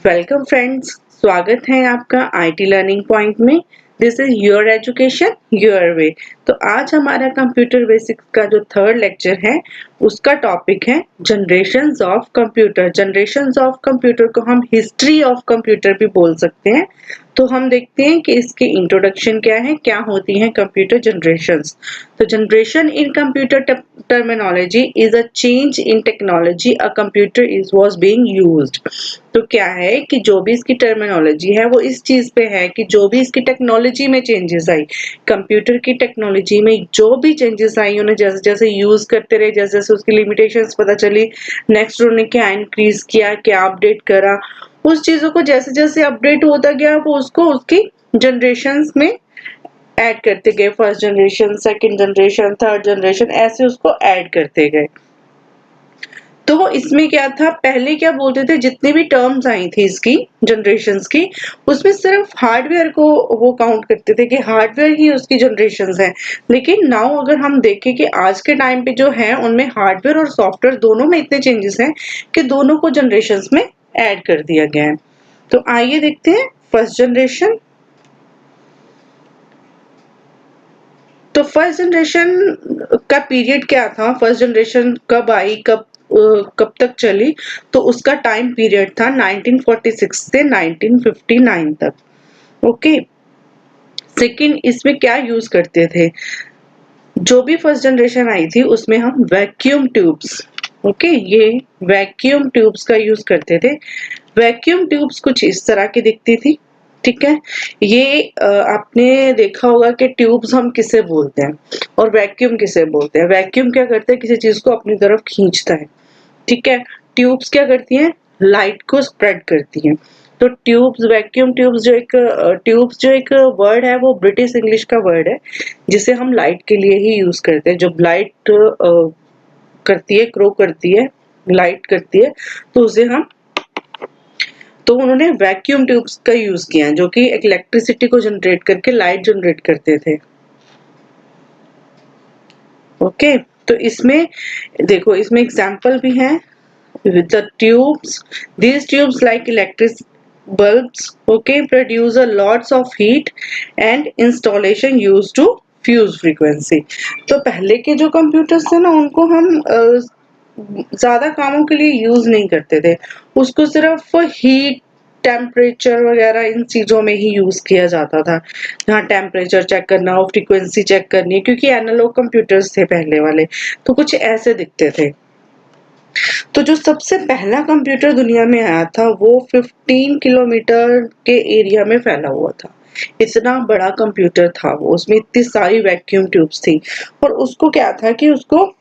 Welcome friends, स्वागत है आपका आईटी लर्निंग पॉइंट में। This is your education your way. तो आज हमारा कंप्यूटर बेसिक्स का जो थर्ड लेक्चर है उसका टॉपिक है generations of computer. Generations of computer को हम हिस्ट्री ऑफ कंप्यूटर भी बोल सकते हैं। तो हम देखते हैं कि इसकी इंट्रोडक्शन क्या है, क्या होती है कंप्यूटर जनरेशंस। तो generation in computer terminology is a change in technology a computer is was being used. तो क्या है कि जो भी इसकी टर्मिनोलॉजी है वो इस चीज पे है कि जो भी इसकी टेक्नोलॉजी में चेंजेस आई, कंप्यूटर की टेक्नोलॉजी में जो भी चेंजेस आई, उन्हें जैसे जैसे यूज करते रहे, जैसे जैसे उसकी लिमिटेशंस पता चली, नेक्स्ट उन्होंने क्या इंक्रीज किया, क्या अपडेट करा, उस चीजों को जैसे जैसे अपडेट होता गया वो उसको उसकी जनरेशंस में ऐड करते गए। First generation, second generation, third generation, ऐसे उसको ऐड करते गए। तो इसमें क्या था, पहले क्या बोलते थे, जितनी भी टर्म्स आई थी इसकी जनरेशंस की, उसमें सिर्फ हार्डवेयर को वो काउंट करते थे कि हार्डवेयर ही उसकी जनरेशंस है। लेकिन नाउ अगर हम देखें कि आज के टाइम पे जो है उनमें हार्डवेयर और सॉफ्टवेयर दोनों में इतने चेंजेस हैं कि दोनों को जनरेशंस में ऐड कर दिया गया है। तो आइए देखते हैं फर्स्ट जनरेशन। तो फर्स्ट जनरेशन का पीरियड क्या था, फर्स्ट जनरेशन कब आई, कब तक चली, तो उसका टाइम पीरियड था 1946 से 1959 तक। ओके। सेकंड, इसमें क्या यूज करते थे, जो भी फर्स्ट जनरेशन आई थी उसमें हम वैक्यूम ट्यूब्स, ओके, ये वैक्यूम ट्यूब्स का यूज करते थे। वैक्यूम ट्यूब्स कुछ इस तरह की दिखती थी, ठीक है। ये आपने देखा होगा कि ट्यूब्स हम किसे बोलते हैं और वैक्यूम किसे बोलते हैं। वैक्यूम क्या करता है, किसी चीज को अपनी तरफ खींचता है, ठीक है। ट्यूब्स क्या करती हैं, लाइट को स्प्रेड करती हैं। तो ट्यूब्स, वैक्यूम ट्यूब्स जो एक वर्ड है, वो ब्रिटिश इंग्लिश का वर्ड है जिसे हम लाइट के लिए ही यूज करते हैं। जब लाइट करती है, ग्रो करती है, लाइट करती है, तो उसे हम, तो उन्होंने वैक्यूम ट्यूब्स का यूज किया जो कि इलेक्ट्रिसिटी को जनरेट करके लाइट जनरेट करते थे। ओके। तो इसमें देखो, इसमें एग्जांपल भी है। The tubes, these tubes like electric bulbs, okay, produce a lots of heat and installation used to fuse frequency। तो पहले के जो कंप्यूटर्स थे ना, उनको हम ज्यादा कामों के लिए यूज नहीं करते थे, उसको सिर्फ हीट, टेम्परेचर वगैरह इन चीजों में ही यूज किया जाता था। जहाँ टेम्परेचर चेक करना हो, फ्रीक्वेंसी चेक करनी है, क्योंकि एनालॉग कंप्यूटर्स थे पहले वाले, तो कुछ ऐसे दिखते थे। तो जो सबसे पहला कंप्यूटर दुनिया में आया था वो 15 किलोमीटर के एरिया में फैला हुआ था। इतना बड़ा कंप्यूटर था वो, उसमें इतनी सारी वैक्यूम ट्यूब्स थी। और उसको क्या था कि उसको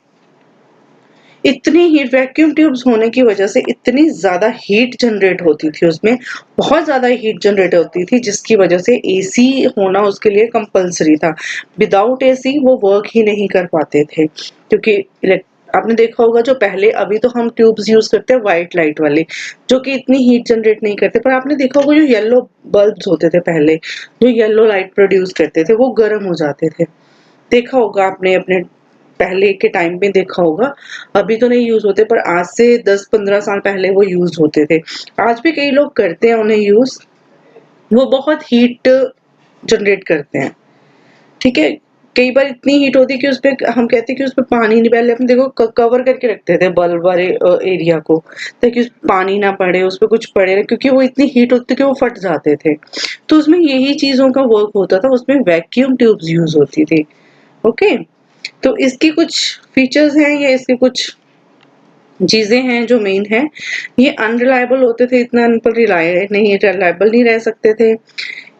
इतनी हीट, वैक्यूम ट्यूब्स होने की वजह से इतनी ज्यादा हीट जनरेट होती थी, उसमें बहुत ज्यादा हीट जनरेट होती थी, जिसकी वजह से एसी होना उसके लिए कंपलसरी था। विदाउट एसी वो वर्क ही नहीं कर पाते थे, क्योंकि आपने देखा होगा जो पहले, अभी तो हम ट्यूब्स यूज करते हैं व्हाइट लाइट वाले, जो कि इतनी हीट जनरेट नहीं करते, पर आपने देखा होगा जो येलो बल्ब्स होते थे पहले, जो येलो लाइट प्रोड्यूस करते थे, वो गर्म हो जाते थे। देखा होगा आपने, अपने पहले के टाइम में देखा होगा। अभी तो नहीं यूज होते, पर आज से 10-15 साल पहले वो यूज होते थे। आज भी कई लोग करते हैं उन्हें यूज, वो बहुत हीट जनरेट करते हैं, ठीक है। कई बार इतनी हीट होती है कि उसपे हम कहते हैं कि उसपे पानी नहीं, पहले अपने देखो कवर करके रखते थे बल्ब वाले एरिया को, ताकि उस पानी ना पड़े, उसपे कुछ पड़े, क्योंकि वो इतनी हीट होती थी कि वो फट जाते थे। तो उसमें यही चीजों का वर्क होता था, उसमें वैक्यूम ट्यूब्स यूज होती थी। ओके। तो इसकी कुछ फीचर्स हैं, या इसके कुछ चीजें हैं जो मेन है। ये अनरिलायबल होते थे, इतना इन पर रिलायबल नहीं रह सकते थे।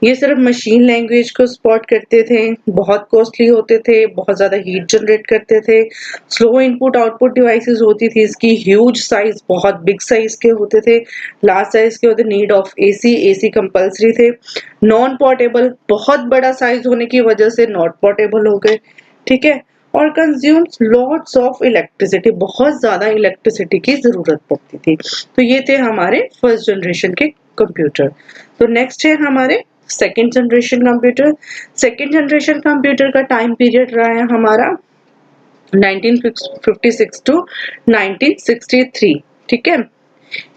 ये सिर्फ मशीन लैंग्वेज को सपोर्ट करते थे, बहुत कॉस्टली होते थे, बहुत ज्यादा हीट जनरेट करते थे। स्लो इनपुट आउटपुट डिवाइसेस होती थी इसकी, ह्यूज साइज, बहुत बिग साइज के होते थे, लार्ज साइज के होते, नीड ऑफ एसी कंपल्सरी थे। नॉन पोर्टेबल, बहुत बड़ा साइज होने की वजह से नॉट पोर्टेबल हो गए, ठीक है। और कंज्यूम्स लॉट्स ऑफ इलेक्ट्रिसिटी, बहुत ज्यादा इलेक्ट्रिसिटी की जरूरत पड़ती थी। तो ये थे हमारे फर्स्ट जनरेशन के कंप्यूटर। तो नेक्स्ट है हमारे second generation computer. Second generation computer का टाइम पीरियड रहा है हमारा 1956 to 1963, ठीक है,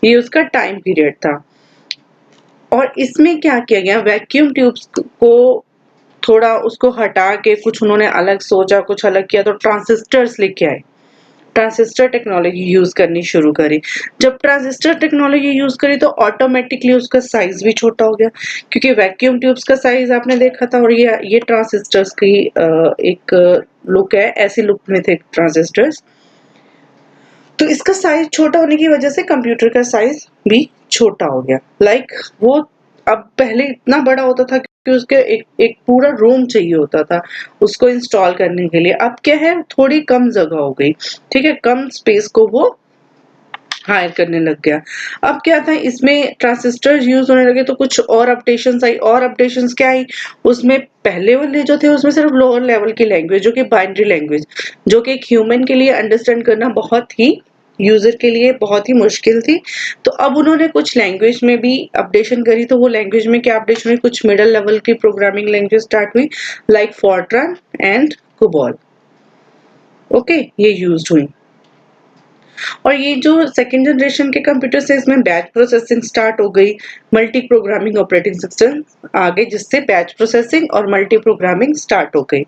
ये उसका टाइम पीरियड था। और इसमें क्या किया गया, वैक्यूम ट्यूब्स को थोड़ा उसको हटा के कुछ उन्होंने अलग सोचा, कुछ अलग किया, तो ट्रांजिस्टर्स लेके आए, ट्रांजिस्टर टेक्नोलॉजी यूज करनी शुरू करी। जब ट्रांजिस्टर टेक्नोलॉजी यूज करी तो ऑटोमेटिकली उसका साइज भी छोटा हो गया, क्योंकि वैक्यूम ट्यूब्स का साइज आपने देखा था और ये ट्रांजिस्टर्स की एक लुक है, ऐसी लुक में थे ट्रांजिस्टर्स। तो इसका साइज छोटा होने की वजह से कंप्यूटर का साइज भी छोटा हो गया। लाइक वो अब पहले इतना बड़ा होता था कि उसके एक पूरा रूम चाहिए होता था उसको इंस्टॉल करने के लिए। अब क्या है, थोड़ी कम जगह हो गई, ठीक है, कम स्पेस को वो हायर करने लग गया। अब क्या था, इसमें ट्रांजिस्टर यूज होने लगे तो कुछ और अपडेशंस आई। और अपडेशंस क्या आई, उसमें पहले वाले जो थे उसमें सिर्फ लोअर लेवल की लैंग्वेज, जो कि बाइनरी लैंग्वेज, जो कि एक ह्यूमन के लिए अंडरस्टैंड करना बहुत ही, यूजर के लिए बहुत ही मुश्किल थी। तो अब उन्होंने कुछ लैंग्वेज में भी अपडेशन करी। तो वो लैंग्वेज में क्या अपडेशन हुई, कुछ मिडिल लेवल की प्रोग्रामिंग लैंग्वेज स्टार्ट हुई, लाइक फॉर्ट्रान एंड कोबॉल। ओके, ये यूज हुई। और ये जो सेकेंड जनरेशन के कंप्यूटर से, इसमें बैच प्रोसेसिंग स्टार्ट हो गई, मल्टी प्रोग्रामिंग ऑपरेटिंग सिस्टम आ गए, जिससे बैच प्रोसेसिंग और मल्टी प्रोग्रामिंग स्टार्ट हो गई,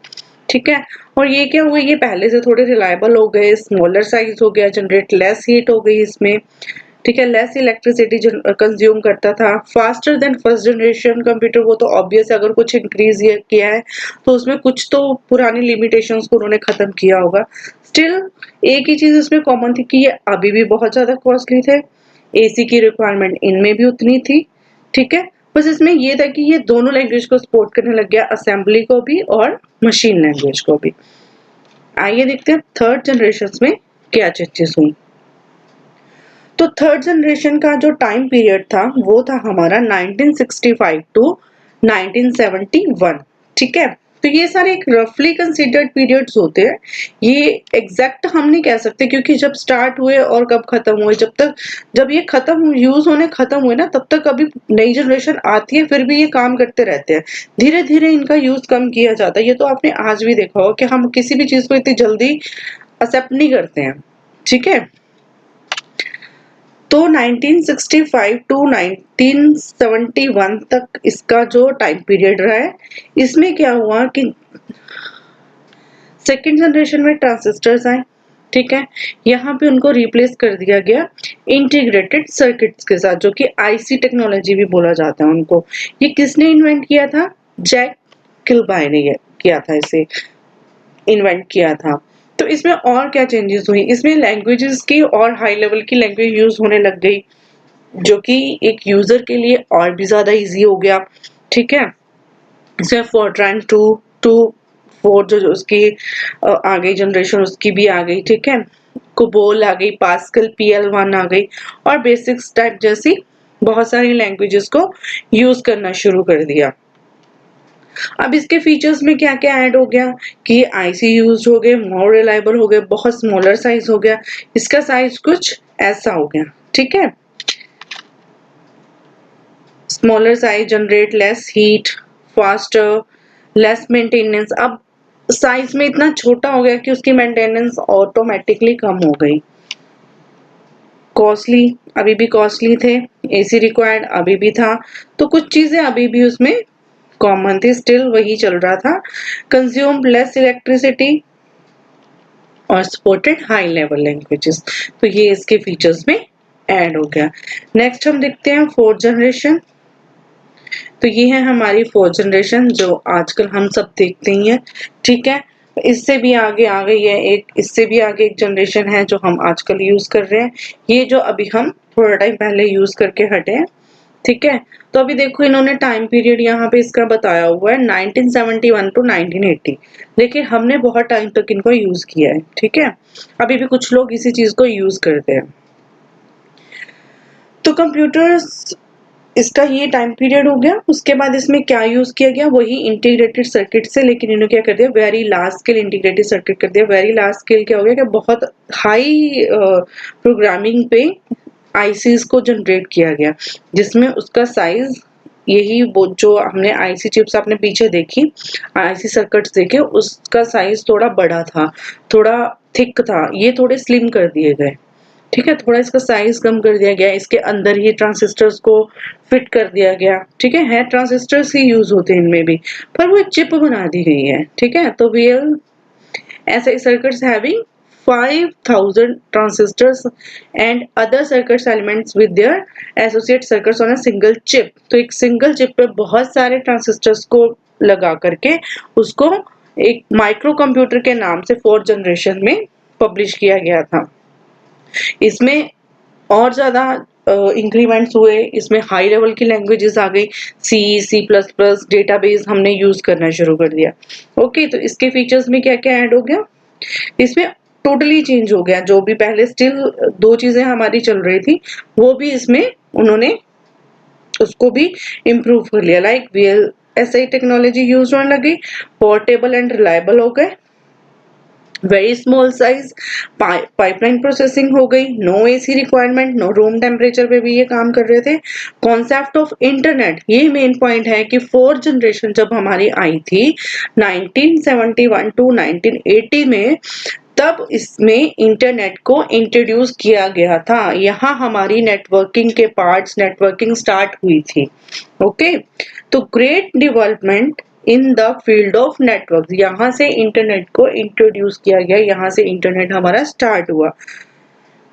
ठीक है। और ये क्या हुआ, ये पहले से थोड़े रिलायबल हो गए, स्मॉलर साइज हो गया, जनरेट लेस हीट हो गई इसमें, ठीक है, लेस इलेक्ट्रिसिटी कंज्यूम करता था, faster than first generation computer. वो तो ऑब्वियस है, अगर कुछ इंक्रीज ये किया है तो उसमें कुछ तो पुरानी लिमिटेशंस को उन्होंने खत्म किया होगा। स्टिल एक ही चीज इसमें कॉमन थी कि ये अभी भी बहुत ज्यादा कॉस्टली थे, एसी की रिक्वायरमेंट इनमें भी उतनी थी, ठीक है। बस इसमें ये था कि ये दोनों लैंग्वेज को सपोर्ट करने लग गया, असेंबली को भी और मशीन लैंग्वेज को भी। आइए देखते हैं थर्ड जनरेशन में क्या चेंजेस हुई। तो थर्ड जनरेशन का जो टाइम पीरियड था वो था हमारा 1965 टू 1971, ठीक है। तो ये सारे एक रफली कंसीडर्ड पीरियड्स होते हैं, ये एग्जैक्ट हम नहीं कह सकते, क्योंकि जब स्टार्ट हुए और कब खत्म हुए, जब ये खत्म यूज होने खत्म हुए ना, तब तक अभी नई जनरेशन आती है, फिर भी ये काम करते रहते हैं। धीरे धीरे इनका यूज कम किया जाता है। ये तो आपने आज भी देखा हो कि हम किसी भी चीज को इतनी जल्दी एक्सेप्ट नहीं करते हैं, ठीक है। तो 1965 टू 1971 तक इसका जो टाइम पीरियड रहा है, इसमें क्या हुआ कि सेकेंड जनरेशन में ट्रांजिस्टर्स आए, ठीक है। यहाँ पे उनको रिप्लेस कर दिया गया इंटीग्रेटेड सर्किट्स के साथ, जो कि आईसी टेक्नोलॉजी भी बोला जाता है उनको। ये किसने इन्वेंट किया था, जैक किलबाय ने किया था, इसे इन्वेंट किया था। तो इसमें और क्या चेंजेस हुई, इसमें लैंग्वेजेस की और हाई लेवल की लैंग्वेज यूज होने लग गई, जो कि एक यूजर के लिए और भी ज्यादा इजी हो गया, ठीक है। इसमें फोर्ट्रान 2 जो उसकी आ गई जनरेशन, उसकी भी आ गई, ठीक है। कोबोल आ गई, पास्कल PL1 आ गई, और बेसिक्स टाइप जैसी बहुत सारी लैंग्वेजेस को यूज करना शुरू कर दिया। अब इसके फीचर्स में क्या क्या ऐड हो गया कि आईसी यूज हो गए, मोर रिलायबल हो गए, बहुत स्मॉलर साइज हो गया, इसका साइज कुछ ऐसा हो गया, ठीक है। Smaller size, generate less heat, faster, less maintenance. अब साइज में इतना छोटा हो गया कि उसकी मेंटेनेंस ऑटोमेटिकली कम हो गई। कॉस्टली, अभी भी कॉस्टली थे, एसी रिक्वायर्ड अभी भी था, तो कुछ चीजें अभी भी उसमें कॉमन थी, स्टिल वही चल रहा था। कंज्यूम लेस इलेक्ट्रिसिटी और सपोर्टेड हाई लेवल लैंग्वेजेस। तो ये इसके फीचर्स में ऐड हो गया। नेक्स्ट हम देखते हैं फोर्थ जनरेशन। तो ये है हमारी फोर्थ जनरेशन, जो आजकल हम सब देखते ही हैं, ठीक है। इससे भी आगे आ गई है एक, इससे भी आगे एक जनरेशन है जो हम आजकल यूज कर रहे हैं, ये जो अभी हम थोड़ा टाइम पहले यूज करके हटे हैं, ठीक है। तो अभी देखो इन्होंने टाइम पीरियड यहाँ पे इसका बताया हुआ है 1971 टू 1980, लेकिन हमने बहुत टाइम तक इनको यूज किया है, ठीक है। अभी भी कुछ लोग इसी चीज को यूज करते हैं। तो कंप्यूटर्स, इसका ये टाइम पीरियड हो गया। उसके बाद इसमें क्या यूज किया गया, वही इंटीग्रेटेड सर्किट से, लेकिन इन्होंने क्या कर दिया, very large scale integrated circuit कर दिया। वेरी लार्ज स्केल क्या हो गया कि बहुत हाई प्रोग्रामिंग पे आईसीज को जनरेट किया गया, जिसमें उसका साइज, यही वो जो हमने आईसी चिप्स आपने पीछे देखी, आईसी सर्किट्स देखे, उसका साइज थोड़ा बड़ा था, थोड़ा थिक था, ये थोड़े स्लिम कर दिए गए, ठीक है, थोड़ा इसका साइज कम कर दिया गया, इसके अंदर ही ट्रांजिस्टर्स को फिट कर दिया गया। ठीक है ट्रांजिस्टर्स ही यूज होते हैं इनमें भी, पर वो एक चिप बना दी गई है। ठीक है, तो वीएल ऐसे circuits having 5000 transistors and other circuits elements with their associate circuits on a single chip। तो एक सिंगल चिप पे बहुत सारे ट्रांजिस्टर्स को लगा करके उसको एक माइक्रो कंप्यूटर के नाम से 4th जनरेशन में पब्लिश किया गया था। इसमें और ज्यादा इंक्रीमेंट्स हुए, इसमें हाई लेवल की लैंग्वेजेस आ गई, सी प्लस प्लस, डेटाबेस हमने यूज करना शुरू कर दिया। ओके, तो इसके फीचर्स में क्या क्या ऐड हो गया, इसमें टोटली चेंज हो गया। जो भी पहले स्टिल दो चीजें हमारी चल रही थी वो भी इसमें उन्होंने उसको भी इम्प्रूव कर लिया। लाइक VLSI टेक्नोलॉजी यूज होने लगी, पोर्टेबल एंड रिलायबल हो गए, very small size, pipeline processing हो गई, no AC requirement, no room temperature पे भी ये काम कर रहे थे। कॉन्सेप्ट ऑफ इंटरनेट, ये मेन पॉइंट है कि 4th जनरेशन जब हमारी आई थी 1971 टू 1980 में, तब इसमें इंटरनेट को इंट्रोड्यूस किया गया था। यहाँ हमारी नेटवर्किंग के पार्ट्स, नेटवर्किंग स्टार्ट हुई थी। ओके, तो great development in the field of network, यहाँ से इंटरनेट को इंट्रोड्यूस किया गया, यहाँ से इंटरनेट हमारा स्टार्ट हुआ।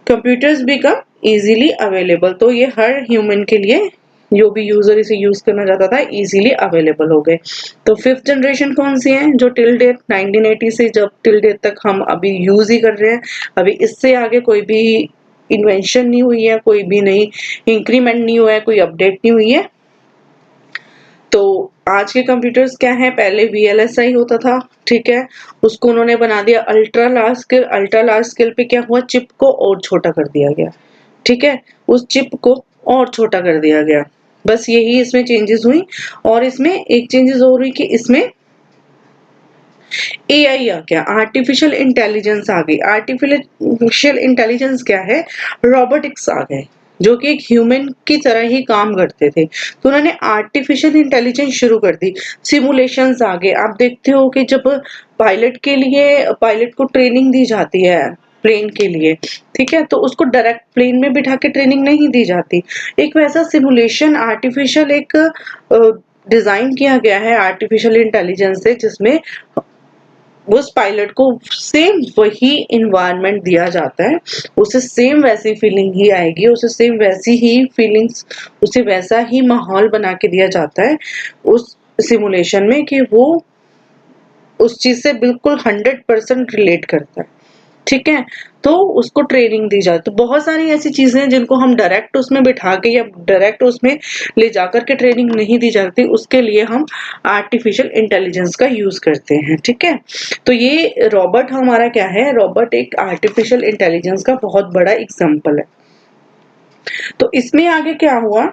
कंप्यूटर्स बिकम इजीली अवेलेबल, तो ये हर ह्यूमन के लिए, जो भी यूजर इसे यूज करना चाहता था, इजीली अवेलेबल हो गए। तो 5th जनरेशन कौन सी है, जो टिल डेट 1980 से जब टिल डेट तक हम अभी यूज ही कर रहे हैं। अभी इससे आगे कोई भी इन्वेंशन नहीं हुई है, कोई भी नई इंक्रीमेंट नहीं हुआ है, कोई अपडेट नहीं हुई है। तो आज के कंप्यूटर्स क्या है, पहले VLSI होता था। ठीक है, उसको उन्होंने बना दिया ultra large scale. Ultra large scale पे क्या हुआ, चिप को और छोटा कर दिया गया। ठीक है, उस चिप को और छोटा कर दिया गया, बस यही इसमें चेंजेस हुई। और इसमें एक चेंजेस और हुई कि इसमें AI आ गया, आर्टिफिशियल इंटेलिजेंस आ गई। आर्टिफिशियल इंटेलिजेंस क्या है, रोबोटिक्स आ गए, जो कि एक ह्यूमन की तरह ही काम करते थे। तो उन्होंने आर्टिफिशियल इंटेलिजेंस शुरू कर दी। सिमुलेशंस आ गए, आप देखते हो कि जब पायलट के लिए, पायलट को ट्रेनिंग दी जाती है प्लेन के लिए, ठीक है, तो उसको डायरेक्ट प्लेन में बिठा के ट्रेनिंग नहीं दी जाती। एक वैसा सिमुलेशन आर्टिफिशियल एक डिजाइन किया गया है आर्टिफिशियल इंटेलिजेंस से, जिसमें उस पायलट को सेम वही इन्वायरमेंट दिया जाता है, उसे सेम वैसी फीलिंग ही आएगी, उसे सेम वैसी ही फीलिंग्स, उसे वैसा ही माहौल बना के दिया जाता है उस सिमुलेशन में, कि वो उस चीज से बिल्कुल 100% रिलेट करता है। ठीक है, तो उसको ट्रेनिंग दी जाती। तो बहुत सारी ऐसी चीजें हैं जिनको हम डायरेक्ट उसमें बिठा के या डायरेक्ट उसमें ले जाकर के ट्रेनिंग नहीं दी जाती, उसके लिए हम आर्टिफिशियल इंटेलिजेंस का यूज करते हैं। ठीक है, तो ये रोबोट हमारा क्या है, रोबोट एक आर्टिफिशियल इंटेलिजेंस का बहुत बड़ा एग्जाम्पल है। तो इसमें आगे क्या हुआ,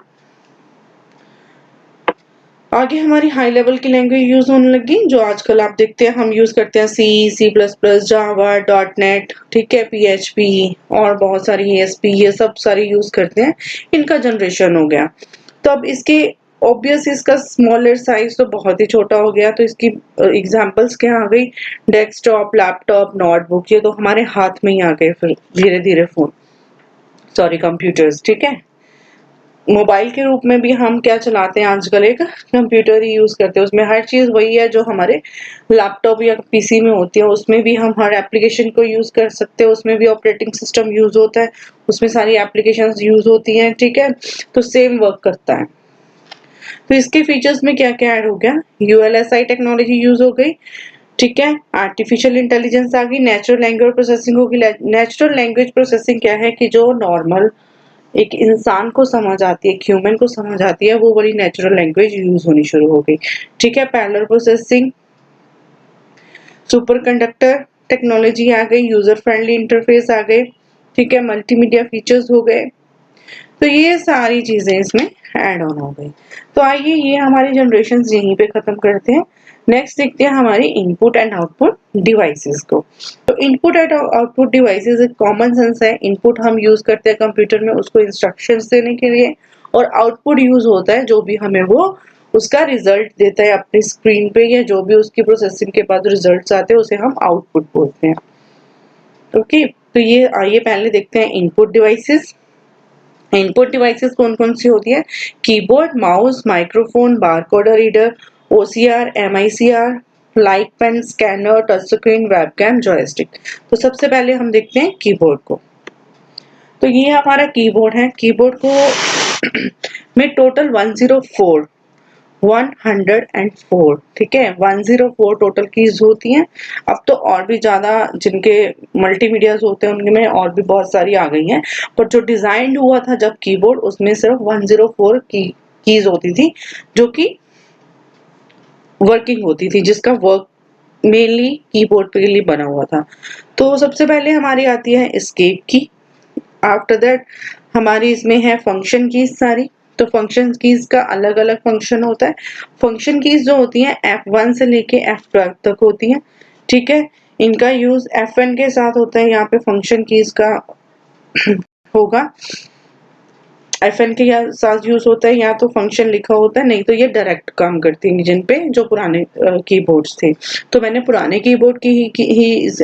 आगे हमारी हाई लेवल की लैंग्वेज यूज होने लगी, जो आजकल आप देखते हैं हम यूज करते हैं, सी प्लस प्लस, जावा, डॉट नेट, ठीक है, PHP और बहुत सारी ASP, ये सब सारी यूज करते हैं। इनका जनरेशन हो गया, तो अब इसके ऑब्वियस इसका स्मॉलर साइज तो बहुत ही छोटा हो गया। तो इसकी एग्जांपल्स क्या आ गई, डेस्कटॉप, लैपटॉप, नोटबुक, ये तो हमारे हाथ में ही आ गए फिर धीरे धीरे फोन, सॉरी कंप्यूटर्स। ठीक है, मोबाइल के रूप में भी हम क्या चलाते हैं आजकल, एक कंप्यूटर ही यूज करते हैं, उसमें हर चीज वही है जो हमारे लैपटॉप या PC में होती है, उसमें भी हम हर एप्लीकेशन को यूज कर सकते हैं, उसमें भी ऑपरेटिंग सिस्टम यूज होता है, उसमें सारी एप्लीकेशंस यूज होती हैं। ठीक है, तो सेम वर्क करता है। तो इसके फीचर्स में क्या क्या ऐड हो गया, ULSI टेक्नोलॉजी यूज हो गई। ठीक है, आर्टिफिशियल इंटेलिजेंस आ गई, नेचुरल लैंग्वेज प्रोसेसिंग होगी। नेचुरल लैंग्वेज प्रोसेसिंग क्या है कि जो नॉर्मल एक इंसान को समझ आती है, एक ह्यूमन को समझ आती है, वो बड़ी नेचुरल लैंग्वेज यूज होनी शुरू हो गई। ठीक है, parallel processing, super conductor technology आ गई, यूजर फ्रेंडली इंटरफेस आ गए। ठीक है, मल्टीमीडिया फीचर्स हो गए। तो ये सारी चीजें इसमें ऐड ऑन हो गई। तो आइए ये हमारी जनरेशन यहीं पे खत्म करते हैं। नेक्स्ट देखते हैं हमारी इनपुट एंड आउटपुट डिवाइसेस को। तो इनपुट एंड आउटपुट डिवाइसेस एक कॉमन सेंस है। इनपुट हम यूज करते हैं कंप्यूटर में उसको इंस्ट्रक्शंस देने के लिए, और आउटपुट यूज होता है जो भी हमें वो उसका रिजल्ट देता है अपनी स्क्रीन पे, या जो भी उसकी प्रोसेसिंग के बाद रिजल्ट्स आते हैं उसे हम आउटपुट बोलते हैं। ओके, तो ये आइए पहले देखते हैं इनपुट डिवाइसेस। इनपुट डिवाइसेस कौन कौन सी होती है? Keyboard, mouse, microphone, barcode reader, OCR, MICR, light pen, scanner, touch screen, webcam, joystick. तो सबसे पहले हम देखते हैं कीबोर्ड को। तो ये हमारा कीबोर्ड है। कीबोर्ड को में टोटल 104 ठीक है, 104 टोटल कीज होती हैं। अब तो और भी ज्यादा जिनके मल्टीमीडियाज होते हैं उनमें और भी बहुत सारी आ गई हैं, पर जो डिजाइन हुआ था जब कीबोर्ड, उसमें सिर्फ 104 कीज होती थी जो कि वर्किंग होती थी, जिसका वर्क मेनली कीबोर्ड के लिए बना हुआ था। तो सबसे पहले हमारी आती है एस्केप की। आफ्टर दैट हमारी इसमें है फंक्शन कीज सारी। तो फंक्शन कीज का अलग अलग फंक्शन होता है। फंक्शन कीज जो होती हैं F1 से लेके F12 तक होती हैं, ठीक है। इनका यूज F1 के साथ होता है, यहाँ पे फंक्शन कीज का होगा। F1 के साथ यूज होता है, या तो फंक्शन लिखा होता है, नहीं तो ये डायरेक्ट काम करती है जिन पे जो पुराने कीबोर्ड्स थे। तो मैंने पुराने कीबोर्ड की ही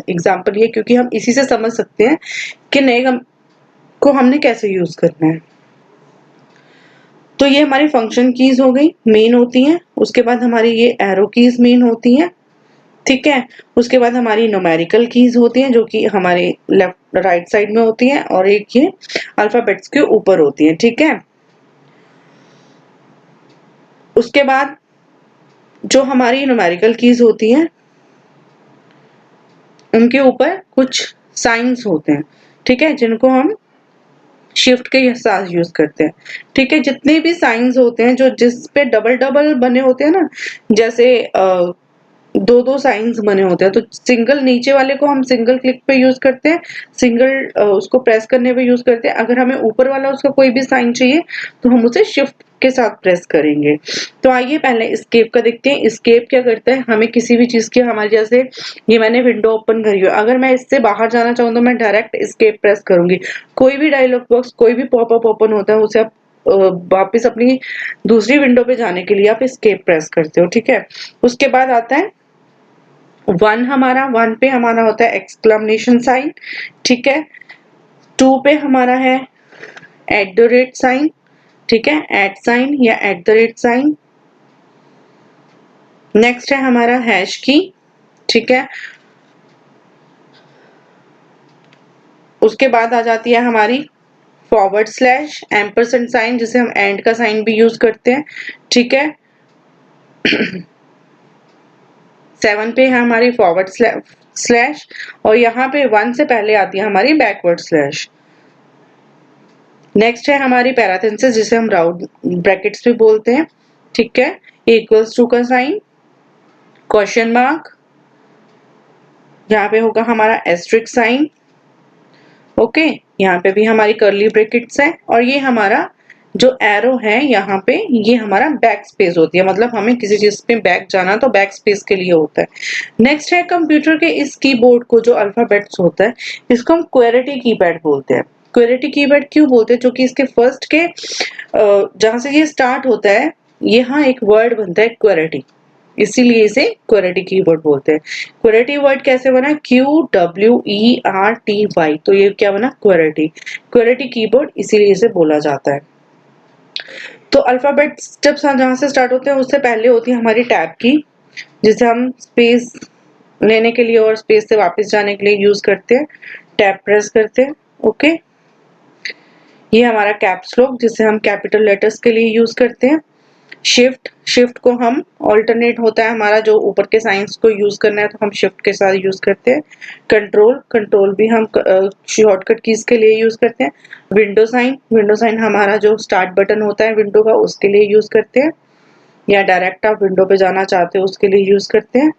एग्जांपल लिया, क्योंकि हम इसी से समझ सकते हैं कि नए को हमने कैसे यूज करना है। तो ये हमारी फंक्शन कीज हो गई, मेन होती हैं। उसके बाद हमारी ये एरो कीज मेन होती हैं, ठीक है। उसके बाद हमारी न्यूमेरिकल कीज होती हैं जो कि हमारे लेफ्ट राइट साइड में होती हैं, और एक ये अल्फाबेट्स के ऊपर होती हैं, ठीक है। उसके बाद जो हमारी न्यूमेरिकल कीज होती हैं उनके ऊपर कुछ साइंस होते हैं, ठीक है, जिनको हम शिफ्ट के साथ यूज करते हैं, ठीक है। जितने भी साइंस होते हैं जो जिस पे डबल डबल बने होते हैं ना, जैसे दो दो साइंस बने होते हैं, तो सिंगल नीचे वाले को हम सिंगल क्लिक पे यूज करते हैं, सिंगल उसको प्रेस करने पे यूज करते हैं। अगर हमें ऊपर वाला उसका कोई भी साइन चाहिए तो हम उसे शिफ्ट के साथ प्रेस करेंगे। तो आइए पहले एस्केप का देखते हैं। एस्केप क्या करता है, हमें किसी भी चीज की, हमारे जैसे ये मैंने विंडो ओपन करी है, अगर मैं इससे बाहर जाना चाहूँ तो मैं डायरेक्ट एस्केप प्रेस करूंगी। कोई भी डायलॉग बॉक्स, कोई भी पॉपअप ओपन होता है, उसे आप वापिस अपनी दूसरी विंडो पे जाने के लिए आप एस्केप प्रेस करते हो, ठीक है। उसके बाद आता है वन पे हमारा होता है एक्सक्लेमेशन साइन, ठीक है। 2 पे हमारा है @ साइन, ठीक है, एट साइन या @ साइन। नेक्स्ट है हमारा हैश की, ठीक है। उसके बाद आ जाती है हमारी /, एम्परसेंड साइन, जिसे हम एंड का साइन भी यूज करते हैं, ठीक है। 7 पे है हमारी // और यहाँ पे 1 से पहले आती है हमारी /। नेक्स्ट है हमारी पैराथेसिस, जिसे हम राउंड ब्रैकेट्स भी बोलते हैं, ठीक है। =टू का साइन, क्वेश्चन मार्क, यहाँ पे होगा हमारा एस्ट्रिक साइन, ओके। यहाँ पे भी हमारी कर्ली ब्रैकेट्स है, और ये हमारा जो एरो है यहाँ पे, ये हमारा बैक स्पेस होती है, मतलब हमें किसी चीज पे बैक जाना तो बैक स्पेस के लिए होता है। नेक्स्ट है कंप्यूटर के इस कीबोर्ड को, जो अल्फाबेट्स होता है, इसको हम क्वेरेटी कीपैड बोलते हैं। क्वेरेटी कीपैड क्यों बोलते हैं? जो कि इसके फर्स्ट के जहां से ये स्टार्ट होता है, यहाँ एक वर्ड बनता है क्वेरेटी, इसीलिए इसे क्वेरेटी कीबोर्ड बोलते हैं। क्वेरेटी वर्ड कैसे बना? QWERTY, तो ये क्या बना? क्वेरेटी कीबोर्ड, इसीलिए इसे बोला जाता है। तो अल्फाबेट्स जब जहां से स्टार्ट होते हैं उससे पहले होती है हमारी टैब की, जिसे हम स्पेस लेने के लिए और स्पेस से वापस जाने के लिए यूज करते हैं, टैब प्रेस करते हैं, ओके। ये हमारा कैप्स लॉक, जिसे हम कैपिटल लेटर्स के लिए यूज करते हैं। शिफ्ट को हम ऑल्टरनेट होता है हमारा, जो ऊपर के साइंस को यूज करना है तो हम शिफ्ट के साथ यूज करते हैं। कंट्रोल भी हम शॉर्टकट कीज के लिए यूज करते हैं। विंडो साइन हमारा जो स्टार्ट बटन होता है विंडो का, उसके लिए यूज करते हैं, या डायरेक्ट आप विंडो पे जाना चाहते हो उसके लिए यूज करते हैं,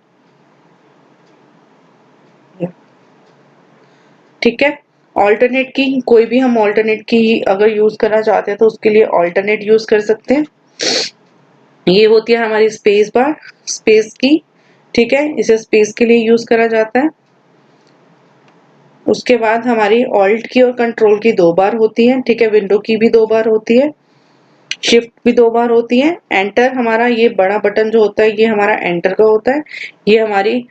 ठीक है। ऑल्टरनेट की, कोई भी हम ऑल्टरनेट की अगर यूज करना चाहते हैं तो उसके लिए ऑल्टरनेट यूज कर सकते हैं। ये होती है हमारी स्पेस की, ठीक है, इसे स्पेस के लिए यूज करा जाता है। उसके बाद हमारी ऑल्ट की और कंट्रोल की 2 बार होती है, ठीक है। विंडो की भी 2 बार होती है, शिफ्ट भी 2 बार होती है। एंटर हमारा ये बड़ा बटन जो होता है, ये हमारा एंटर का होता है, ये हमारी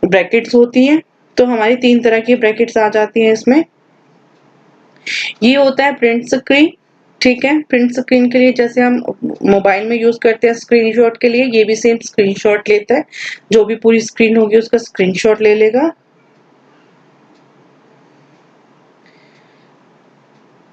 ब्रैकेट्स होती हैं। तो हमारी 3 तरह की ब्रैकेट्स आ जाती हैं इसमें। ये होता है प्रिंट स्क्रीन, ठीक है। प्रिंट स्क्रीन के लिए जैसे हम मोबाइल में यूज करते हैं स्क्रीनशॉट के लिए, ये भी सेम स्क्रीनशॉट लेता है, जो भी पूरी स्क्रीन होगी उसका स्क्रीनशॉट ले लेगा।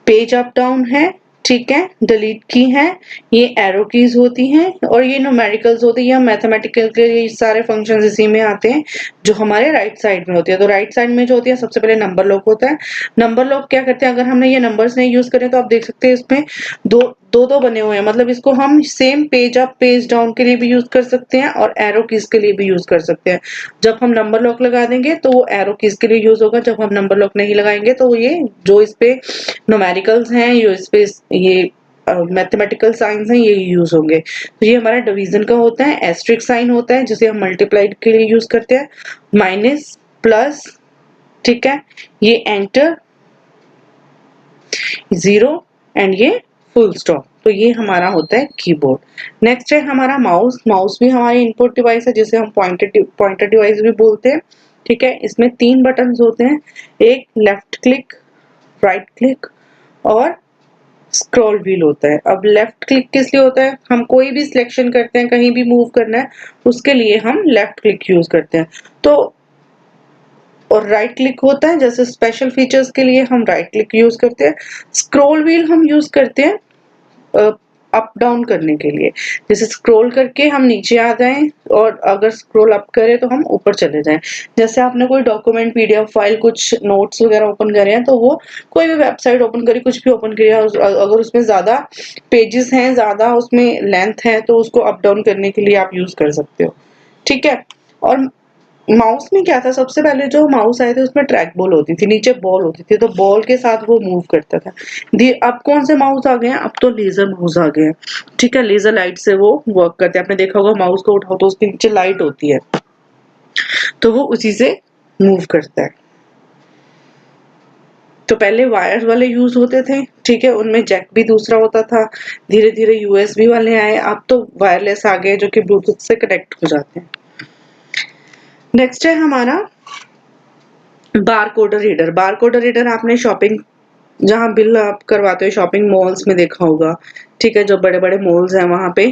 पेज अप डाउन है, ठीक है। डिलीट की है, ये एरो कीज होती हैं, और ये न्यूमेरिकल्स होती है, मैथमेटिकल के ये सारे फंक्शंस इसी में आते हैं जो हमारे राइट साइड में होती है। तो राइट साइड में जो होती है सबसे पहले नंबर लॉक होता है। नंबर लॉक क्या करते हैं, अगर हमने ये नंबर्स नहीं यूज करें तो आप देख सकते हैं इसमें दो बने हुए हैं, मतलब इसको हम same page up page down के लिए भी यूज कर सकते हैं और एरो कीज के लिए भी यूज कर सकते हैं। जब हम नंबर लॉक लगा देंगे तो वो एरो कीज के लिए यूज होगा, जब हम नंबर लॉक नहीं लगाएंगे तो ये जो इस पे न्यूमेरिकल्स हैं, जो इस पे ये मैथमेटिकल साइंस हैं, ये यूज होंगे। तो ये हमारा डिवीजन का होता है। एस्ट्रिक साइन होता है जिसे हम मल्टीप्लाई के लिए यूज करते हैं, माइनस, प्लस, ठीक है। ये एंटर, जीरो, एंड ये फुल स्टॉप। तो ये हमारा होता है कीबोर्ड। नेक्स्ट है हमारा माउस। माउस भी हमारी इनपुट डिवाइस है जिसे हम पॉइंटर डिवाइस भी बोलते हैं, ठीक है। इसमें 3 बटन्स होते हैं, एक लेफ्ट क्लिक, राइट क्लिक और स्क्रॉल व्हील होता है। अब लेफ्ट क्लिक किस लिए होता है, हम कोई भी सिलेक्शन करते हैं, कहीं भी मूव करना है उसके लिए हम लेफ्ट क्लिक यूज करते हैं। तो और राइट क्लिक होता है जैसे स्पेशल फीचर्स के लिए हम राइट क्लिक यूज करते हैं। स्क्रॉल व्हील हम यूज करते हैं अप डाउन करने के लिए, जैसे स्क्रॉल करके हम नीचे आ जाएं और अगर स्क्रॉल अप करें तो हम ऊपर चले जाएं। जैसे आपने कोई डॉक्यूमेंट, पीडीएफ फाइल, कुछ नोट्स वगैरह ओपन करे हैं तो वो कोई भी वेबसाइट ओपन करी, कुछ भी ओपन किया, अगर उसमें ज्यादा पेजेस हैं, ज्यादा उसमें लेंथ है तो उसको अप डाउन करने के लिए आप यूज कर सकते हो, ठीक है। और माउस में क्या था, सबसे पहले जो माउस आए थे उसमें ट्रैक बॉल होती थी, नीचे बॉल होती थी, तो बॉल के साथ वो मूव करता था। अब कौन से माउस आ गए हैं, अब तो लेजर माउस आ गए हैं, ठीक है। लेजर लाइट से वो वर्क करते हैं। आपने देखा होगा माउस को उठाओ तो उसके नीचे लाइट होती है, तो वो उसी से मूव करता है। तो पहले वायर वाले यूज होते थे, ठीक है, उनमें जैक भी दूसरा होता था। धीरे धीरे यूएसबी वाले आए, अब तो वायरलेस आ गए जो कि ब्लूटूथ से कनेक्ट हो जाते हैं। नेक्स्ट है हमारा बारकोड रीडर। बारकोड रीडर आपने शॉपिंग, जहाँ बिल आप करवाते हो शॉपिंग मॉल्स में देखा होगा, ठीक है। जो बड़े बड़े मॉल्स हैं वहां पे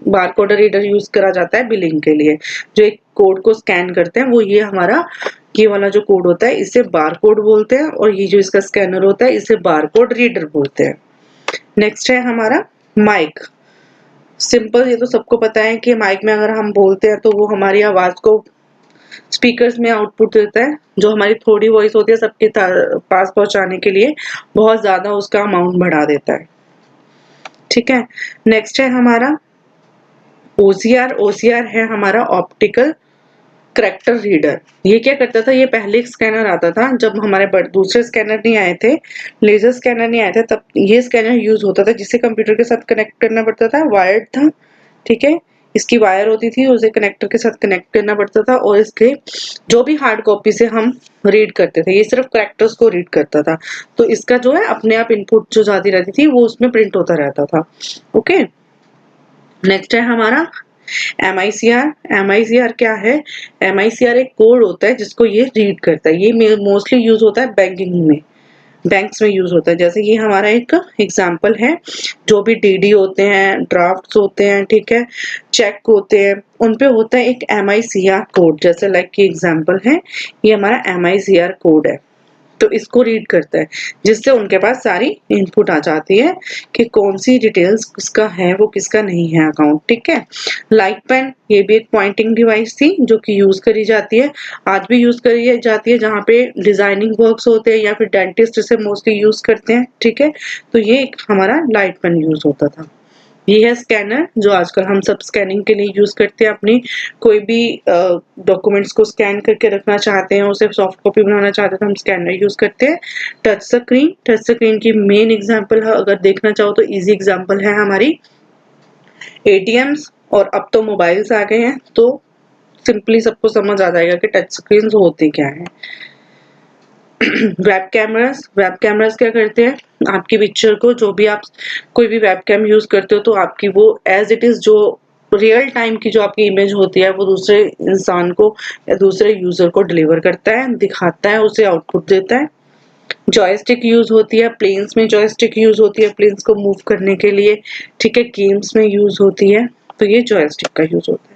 बारकोड रीडर यूज करा जाता है बिलिंग के लिए। जो एक कोड को स्कैन करते हैं वो ये हमारा, ये वाला जो कोड होता है इसे बारकोड बोलते हैं, और ये जो इसका स्कैनर होता है इसे बारकोड रीडर बोलते हैं। नेक्स्ट है हमारा माइक। सिंपल, ये तो सबको पता है कि माइक में अगर हम बोलते हैं तो वो हमारी आवाज को स्पीकर्स में आउटपुट देता है, जो हमारी थोड़ी वॉइस होती है सबके पास पहुंचाने के लिए बहुत ज्यादा उसका अमाउंट बढ़ा देता है, ठीक है। नेक्स्ट है हमारा ओसीआर। ओसीआर है हमारा ऑप्टिकल करेक्टर रीडर। ये क्या करता था, ये पहले एक स्कैनर आता था जब हमारे दूसरे स्कैनर नहीं आए थे, लेजर स्कैनर नहीं आए थे, तब ये स्कैनर यूज होता था जिसे कंप्यूटर के साथ कनेक्ट करना पड़ता था। वायर्ड था, ठीक है। इसकी वायर होती थी, उसे कनेक्टर के साथ कनेक्ट करना पड़ता था, और इसके जो भी हार्ड कॉपी से हम रीड करते थे, ये सिर्फ करेक्टर्स को रीड करता था। तो इसका जो है अपने आप इनपुट जो जाती रहती थी वो उसमें प्रिंट होता रहता था, ओके। नेक्स्ट है हमारा MICR। MICR क्या है, MICR एक कोड होता है जिसको ये रीड करता है। ये मोस्टली यूज होता है बैंकिंग में, बैंक्स में यूज होता है। जैसे ये हमारा एक एग्जांपल है, जो भी डीडी होते हैं, ड्राफ्ट्स होते हैं, ठीक है, चेक होते हैं, उन पे होता है एक MICR कोड। जैसे लाइक की एग्जांपल है, ये हमारा MICR कोड है, तो इसको रीड करता है जिससे उनके पास सारी इनपुट आ जाती है कि कौन सी डिटेल्स किसका है, वो किसका नहीं है अकाउंट, ठीक है। लाइट पेन, ये भी एक पॉइंटिंग डिवाइस थी जो कि यूज करी जाती है, आज भी यूज करी जाती है, जहाँ पे डिजाइनिंग वर्क्स होते हैं या फिर डेंटिस्ट इसे मोस्टली यूज करते हैं, ठीक है। तो ये एक हमारा लाइट पेन यूज होता था। ये है स्कैनर, जो आजकल हम सब स्कैनिंग के लिए यूज करते हैं। अपनी कोई भी डॉक्यूमेंट्स को स्कैन करके रखना चाहते हैं, उसे सॉफ्ट कॉपी बनाना चाहते हैं तो हम स्कैनर यूज करते हैं। टच स्क्रीन, टच स्क्रीन की मेन एग्जांपल है, अगर देखना चाहो तो इजी एग्जांपल है हमारी ATMs, और अब तो मोबाइल्स आ गए हैं, तो सिंपली सबको समझ आ जाएगा कि टच स्क्रीन होते क्या है। वेब कैमरास, वेब कैमरास क्या करते हैं, आपकी पिक्चर को, जो भी आप कोई भी वेब कैम यूज करते हो तो आपकी वो एज इट इज जो रियल टाइम की जो आपकी इमेज होती है वो दूसरे इंसान को या दूसरे यूजर को डिलीवर करता है, दिखाता है, उसे आउटपुट देता है। जॉयस्टिक यूज होती है, प्लेन्स में जॉयस्टिक यूज होती है प्लेन्स को मूव करने के लिए, ठीक है, गेम्स में यूज होती है, तो ये जॉयस्टिक का यूज होता है।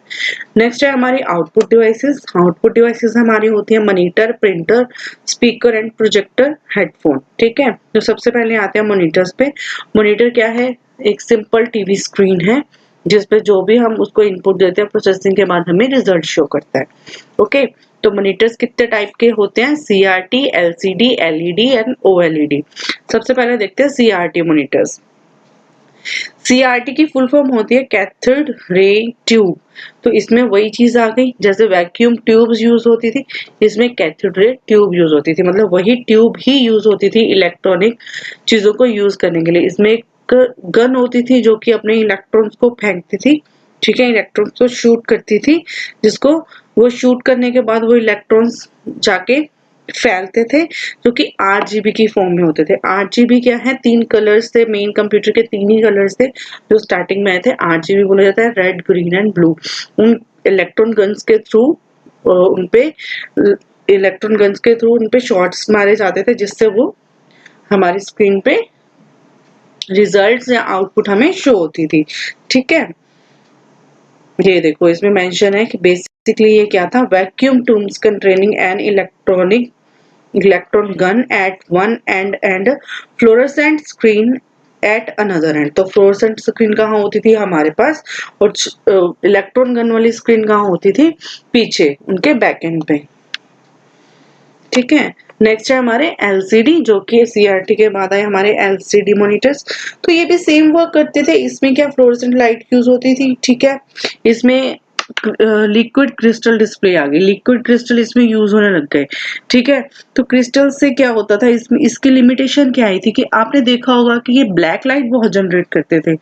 नेक्स्ट है हमारी आउटपुट डिवाइसेस। आउटपुट डिवाइसेस हमारी होती है monitor, printer, speaker and projector, headphone, ठीक है। तो सबसे पहले आते हैं मॉनिटर्स पे। मॉनिटर क्या है? एक सिंपल टीवी स्क्रीन है जिसपे जो भी हम उसको इनपुट देते हैं प्रोसेसिंग के बाद हमें रिजल्ट शो करता है। ओके, तो मॉनिटर्स कितने टाइप के होते हैं? CRT, LCD, LED and OLED. सबसे पहले देखते हैं सीआरटी मॉनिटर्स। सीआरटी की फुल फॉर्म होती है कैथोड रे ट्यूब। तो इसमें वही चीज आ गई, जैसे वैक्यूम ट्यूब्स यूज होती थी, इसमें कैथोड रे ट्यूब यूज होती थी, मतलब वही ट्यूब ही यूज होती थी इलेक्ट्रॉनिक चीजों को यूज करने के लिए। इसमें एक गन होती थी जो कि अपने इलेक्ट्रॉन्स को फेंकती थी, ठीक है, इलेक्ट्रॉन्स को शूट करती थी, जिसको वो शूट करने के बाद वो इलेक्ट्रॉन्स जाके फैलते थे, जो कि आरजीबी की फॉर्म में होते थे। आरजीबी क्या है? 3 कलर्स थे, मेन कंप्यूटर के 3 ही कलर्स थे जो स्टार्टिंग में आए थे। आरजीबी बोला जाता है रेड, ग्रीन एंड ब्लू। उन इलेक्ट्रॉन गन्स के थ्रू उनपे इलेक्ट्रॉन गन्स के थ्रू उनपे शॉट्स मारे जाते थे, जिससे वो हमारी स्क्रीन पे रिजल्ट्स या आउटपुट हमें शो होती थी, ठीक है। ये देखो इसमें मेंशन है कि बेसिकली ये क्या था? Vacuum tubes containing an electron gun at one end and fluorescent screen at another end. तो फ्लोरोसेंट स्क्रीन कहाँ होती थी? हमारे पास। और इलेक्ट्रॉन गन वाली स्क्रीन कहाँ होती थी? पीछे उनके बैक एंड पे, ठीक है। नेक्स्ट है हमारे एलसीडी, जो कि सीआरटी के बाद आए हमारे एलसीडी मॉनिटर्स। तो ये भी सेम वर्क करते थे। इसमें क्या? फ्लोरोसेंट लाइट यूज होती थी, ठीक है। इसमें लिक्विड क्रिस्टल डिस्प्ले आ गई, लिक्विड क्रिस्टल इसमें यूज होने लग गए, ठीक है। तो क्रिस्टल से क्या होता था? इसमें इसकी लिमिटेशन क्या आई थी कि आपने देखा होगा कि ये ब्लैक लाइट बहुत जनरेट करते थे।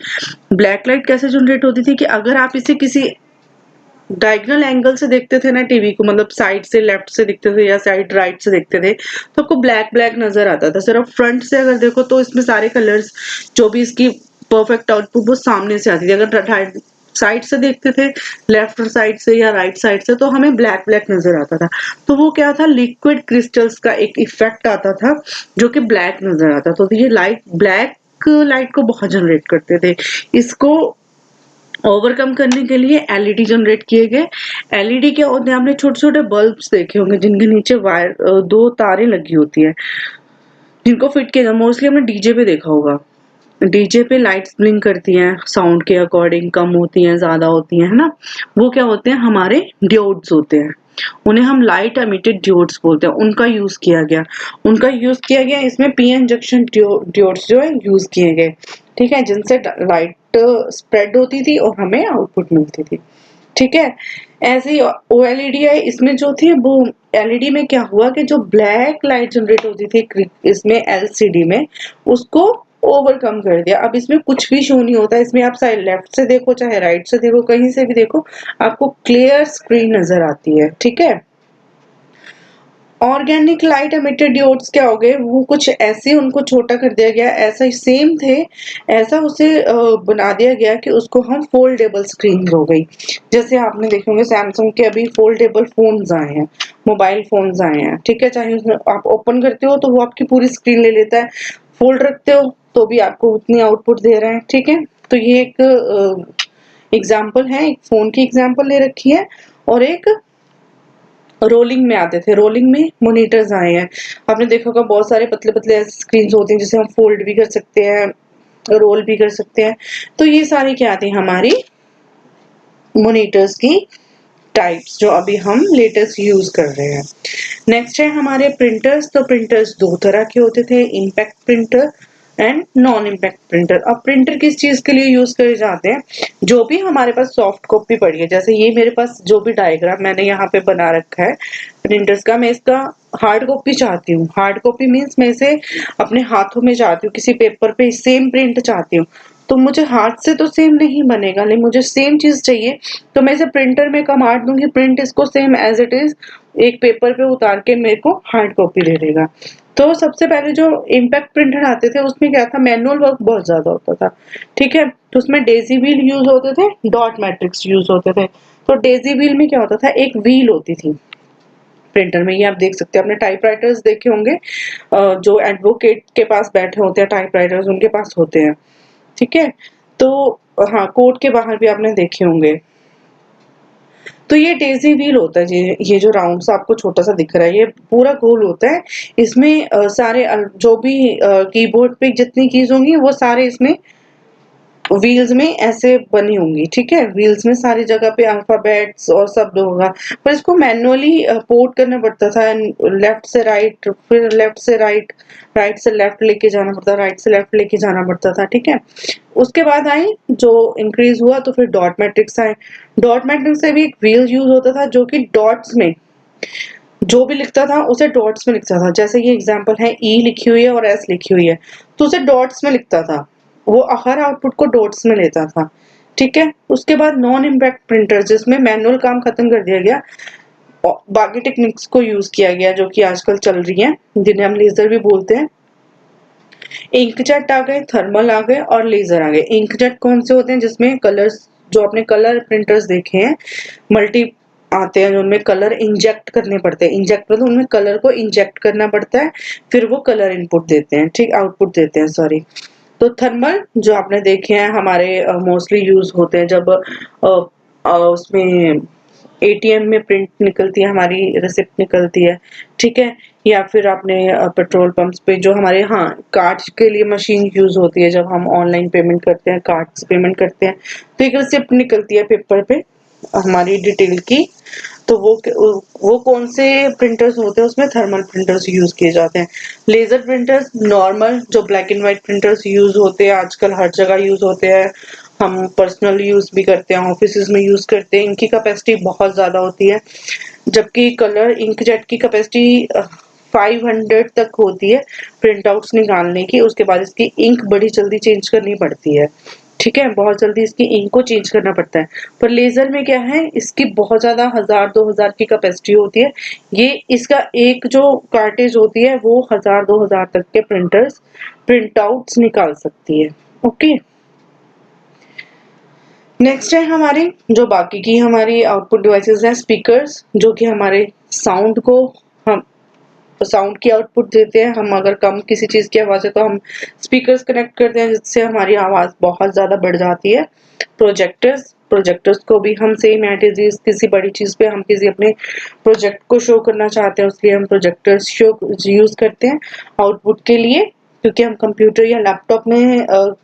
ब्लैक लाइट कैसे जनरेट होती थी कि अगर आप इसे किसी डायगोनल एंगल से देखते थे ना टीवी को, मतलब साइड से लेफ्ट से देखते थे या साइड राइट से देखते थे, तो आपको ब्लैक ब्लैक नजर आता था। सिर्फ फ्रंट से अगर देखो तो इसमें सारे कलर्स जो भी इसकी परफेक्ट आउटपुट वो सामने से आती थी। अगर साइड से देखते थे, लेफ्ट साइड से या राइट साइड से, तो हमें ब्लैक ब्लैक नजर आता था। तो वो क्या था? लिक्विड क्रिस्टल्स का एक इफेक्ट आता था जो कि ब्लैक नजर आता था। तो ये लाइट, ब्लैक लाइट को बहुत जनरेट करते थे। इसको ओवरकम करने के लिए एलईडी जनरेट किए गए। एलईडी क्या होते हैं? आपने छोटे छोटे बल्ब्स देखे होंगे जिनके नीचे वायर 2 तारें लगी होती है, जिनको फिट किया जाता है। मोस्टली हमने डीजे पे देखा होगा, डीजे पे लाइट्स ब्लिंक करती हैं, साउंड के अकॉर्डिंग कम होती हैं, ज्यादा होती हैं, है ना। वो क्या होते हैं? हमारे डियोड्स होते हैं, उन्हें हम लाइट एमिटेड डियोड्स बोलते हैं। उनका यूज किया गया इसमें पीएन जंक्शन डियोड्स जो है यूज किए गए, ठीक है, जिनसे लाइट स्प्रेड होती थी और हमें आउटपुट मिलती थी, ठीक है। ऐसे ही ओएलईडी है, इसमें जो थी वो एलईडी में क्या हुआ कि जो ब्लैक लाइट जनरेट होती थी इसमें एलसीडी में, उसको ओवरकम कर दिया। अब इसमें कुछ भी शो नहीं होता। इसमें आप चाहे लेफ्ट से देखो चाहे राइट से देखो, कहीं से भी देखो, आपको क्लियर स्क्रीन नजर आती है, ठीक है। ऑर्गेनिक लाइट एमिटेड डियोड्स क्या हो गए? वो कुछ ऐसे उनको छोटा कर दिया गया, ऐसा ही सेम थे, ऐसा उसे बना दिया गया कि उसको हम फोल्डेबल स्क्रीन हो गई। जैसे आपने देखे होंगे सैमसंग के अभी फोल्डेबल फोन्स आए हैं, मोबाइल फोन्स आए हैं, ठीक है। चाहे उसमें आप ओपन करते हो तो वो आपकी पूरी स्क्रीन ले लेता है, फोल्ड रखते हो तो भी आपको उतनी आउटपुट दे रहे हैं, ठीक है। तो ये एक एग्जाम्पल है, एक फोन की एग्जाम्पल ले रखी है। और एक रोलिंग में आते थे, रोलिंग में मॉनिटर्स आए हैं। आपने देखा होगा बहुत सारे पतले पतले स्क्रीन होते हैं जिसे हम फोल्ड भी कर सकते हैं, रोल भी कर सकते हैं। तो ये सारी क्या आती है? हमारी मॉनिटर्स की टाइप्स जो अभी हम लेटेस्ट यूज कर रहे हैं। नेक्स्ट है हमारे प्रिंटर्स। तो प्रिंटर्स 2 तरह के होते थे, impact printer and non impact printer. अब प्रिंटर किस चीज के लिए यूज करे जाते हैं? जो भी हमारे पास सॉफ्ट कॉपी पड़ी है, जैसे ये मेरे पास जो भी डायग्राम मैंने यहाँ पे बना रखा है प्रिंटर्स का, मैं इसका हार्ड कॉपी चाहती हूँ। हार्ड कॉपी मीन्स मैं इसे अपने हाथों में चाहती हूँ, किसी पेपर पे सेम प्रिंट चाहती हूँ। तो मुझे हाथ से तो सेम नहीं बनेगा, लेकिन मुझे सेम चीज चाहिए, तो मैं इसे प्रिंटर में कमांड दूंगी, प्रिंट इसको सेम एज इट इज एक पेपर पे उतार के मेरे को हार्ड कॉपी दे देगा। तो सबसे पहले जो इम्पैक्ट प्रिंटर आते थे उसमें क्या था, मैनुअल वर्क बहुत ज्यादा होता था, ठीक है। तो उसमें डेजी व्हील यूज होते थे, डॉट मैट्रिक्स यूज होते थे। तो डेजी व्हील में क्या होता था, एक व्हील होती थी प्रिंटर में, ये आप देख सकते हैं, आपने टाइपराइटर्स देखे होंगे, जो एडवोकेट के पास बैठे होते हैं टाइपराइटर्स, उनके पास होते हैं, ठीक है। तो हाँ, कोर्ट के बाहर भी आपने देखे होंगे। तो ये डेजी व्हील होता है, ये जो राउंड सा आपको छोटा सा दिख रहा है, ये पूरा गोल होता है। इसमें सारे जो भी कीबोर्ड पे जितनी कीज होंगी वो सारे इसमें व्हील्स में ऐसे बनी होंगी, ठीक है। व्हील्स में सारी जगह पे अल्फाबेट्स और शब्द होगा, पर इसको मैनुअली पोर्ट करना पड़ता था, लेफ्ट से राइट, फिर लेफ्ट से राइट, राइट से लेफ्ट लेके जाना पड़ता, राइट से लेफ्ट लेके जाना पड़ता था, ठीक है। उसके बाद आई जो इंक्रीज हुआ तो फिर डॉट मैट्रिक्स आए। डॉट मैट्रिक्स से भी एक व्हील यूज होता था जो कि डॉट्स में जो भी लिखता था उसे डॉट्स में लिखता था। जैसे ये एग्जांपल है, ई लिखी हुई है और एस लिखी हुई है, तो उसे डॉट्स में लिखता था, वो हर आउटपुट को डॉट्स में लेता था, ठीक है। उसके बाद नॉन इम्पैक्ट प्रिंटर, जिसमें मैनुअल काम खत्म कर दिया गया और बाकी टेक्निक्स को यूज किया गया जो कि आजकल चल रही है, जिन्हें हम लेजर भी बोलते हैं। इंकजेट आ गए, थर्मल आ गए और लेजर आ गए। इंकजेट कौन से होते हैं, जिसमें कलर्स, जो आपने कलर प्रिंटर्स देखे हैं, मल्टी आते हैं, उनमें कलर इंजेक्ट करने पड़ते हैं। इंजेक्ट मतलब उनमें कलर को इंजेक्ट करना पड़ता है, फिर वो कलर इनपुट देते हैं, ठीक, आउटपुट देते हैं, सॉरी। तो थर्मल जो आपने देखे हैं हमारे मोस्टली यूज होते हैं जब उसमें एटीएम में प्रिंट निकलती है, हमारी रिसिप्ट निकलती है, ठीक है। या फिर आपने पेट्रोल पंप्स पे जो हमारे, हाँ, कार्ड्स के लिए मशीन यूज होती है, जब हम ऑनलाइन पेमेंट करते हैं, कार्ड से पेमेंट करते हैं, तो एक रिसिप्ट निकलती है पेपर पे हमारी डिटेल की। तो वो कौन से प्रिंटर्स होते हैं, उसमें थर्मल प्रिंटर्स यूज किए जाते हैं। लेजर प्रिंटर्स नॉर्मल जो black and white printers use होते हैं, आजकल हर जगह यूज होते हैं, हम पर्सनल यूज भी करते हैं, ऑफिस में यूज करते हैं। इनकी कैपेसिटी बहुत ज्यादा होती है, जबकि कलर इंकजेट की कैपेसिटी 500 तक होती है प्रिंट आउट्स निकालने की। उसके बाद इसकी इंक बड़ी जल्दी चेंज करनी पड़ती है, ठीक है, बहुत जल्दी इसकी इंक को चेंज करना पड़ता है। पर लेजर में क्या है, इसकी बहुत ज्यादा 1000-2000 की कैपेसिटी होती है। ये इसका एक जो कार्टेज होती है वो 1000-2000 तक के प्रिंट आउट्स निकाल सकती है, ओके। नेक्स्ट है हमारी जो बाकी की हमारी आउटपुट डिवाइसेस हैं, स्पीकर्स, जो कि हमारे साउंड को, हम साउंड की आउटपुट देते हैं। हम अगर कम किसी चीज की आवाज है तो हम स्पीकर्स कनेक्ट करते हैं, जिससे हमारी आवाज बहुत ज्यादा बढ़ जाती है। प्रोजेक्टर्स को भी हम सेम एट इज किसी बड़ी चीज पे हम किसी अपने प्रोजेक्ट को शो करना चाहते हैं, उसके हम प्रोजेक्टर्स शो यूज करते हैं आउटपुट के लिए, क्योंकि हम कंप्यूटर या लैपटॉप में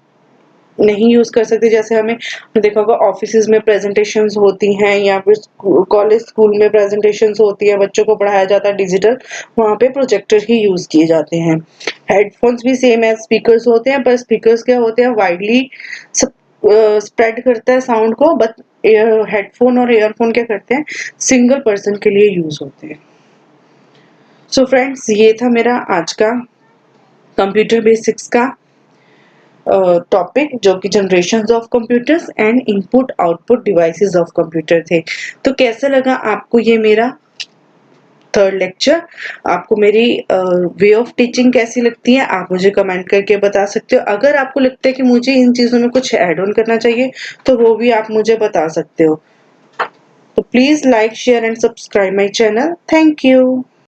नहीं यूज कर सकते। जैसे हमें देखा होगा ऑफिस में प्रेजेंटेशंस होती हैं, या फिर कॉलेज स्कूल में प्रेजेंटेशंस होती है, बच्चों को पढ़ाया जाता है डिजिटल, वहाँ पे प्रोजेक्टर ही यूज किए जाते हैं। हेडफोन्स भी सेम एज स्पीकर्स होते हैं, पर स्पीकर्स क्या होते हैं, वाइडली स्प्रेड करता है साउंड को, बट हेडफोन और ईयरफोन क्या करते हैं, सिंगल पर्सन के लिए यूज होते हैं। सो फ्रेंड्स, ये था मेरा आज का कंप्यूटर बेसिक्स का टॉपिक, जो कि generation of computers and input output devices of computer थे। तो कैसा लगा आपको ये मेरा थर्ड लेक्चर? आपको मेरी वे ऑफ टीचिंग कैसी लगती है, आप मुझे कमेंट करके बता सकते हो। अगर आपको लगता है कि मुझे इन चीजों में कुछ ऐड ऑन करना चाहिए तो वो भी आप मुझे बता सकते हो। तो please like, share and subscribe my channel. Thank you.